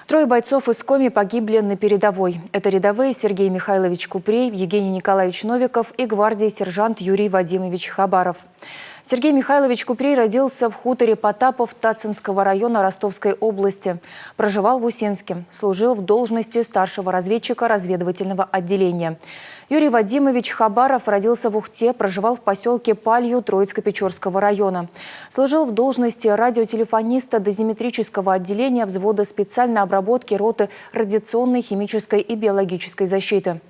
Трое бойцов из Коми погибли на передовой. Это рядовые Сергей Михайлович Купрей, Евгений Николаевич Новиков и гвардии сержант Юрий Вадимович Хабаров. Сергей Михайлович Купрей родился в хуторе Потапов Тацинского района Ростовской области. Проживал в Усинске. Служил в должности старшего разведчика разведывательного отделения. Юрий Вадимович Хабаров родился в Ухте, проживал в поселке Палью Троицко-Печорского района. Служил в должности радиотелефониста дозиметрического отделения взвода специальной обработки роты радиационной, химической и биологической защиты.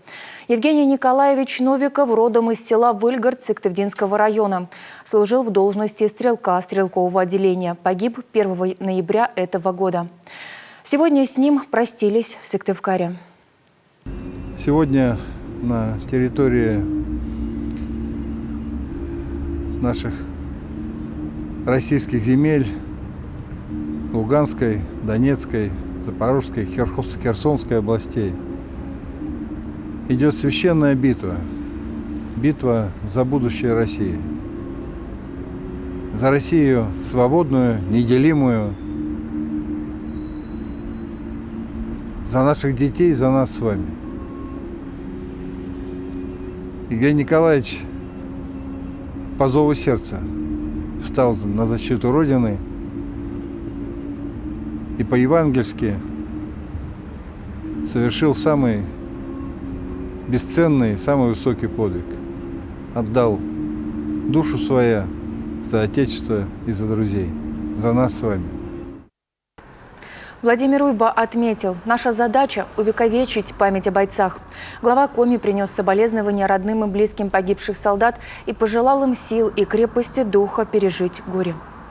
Евгений Николаевич Новиков родом из села Выльгород Сыктывдинского района. Служил в должности стрелка стрелкового отделения. Погиб 1 ноября этого года. Сегодня с ним простились в Сыктывкаре. Сегодня на территории наших российских земель Луганской, Донецкой, Запорожской, Херсонской областей идет священная битва. Битва за будущее России. За Россию свободную, неделимую. За наших детей, за нас с вами. Евгений Николаевич по зову сердца встал на защиту Родины и по-евангельски совершил самый бесценный, самый высокий подвиг. Отдал душу свою за Отечество и за друзей, за нас с вами. Владимир Уйба отметил, наша задача – увековечить память о бойцах. Глава Коми принес соболезнования родным и близким погибших солдат и пожелал им сил и крепости духа пережить горе.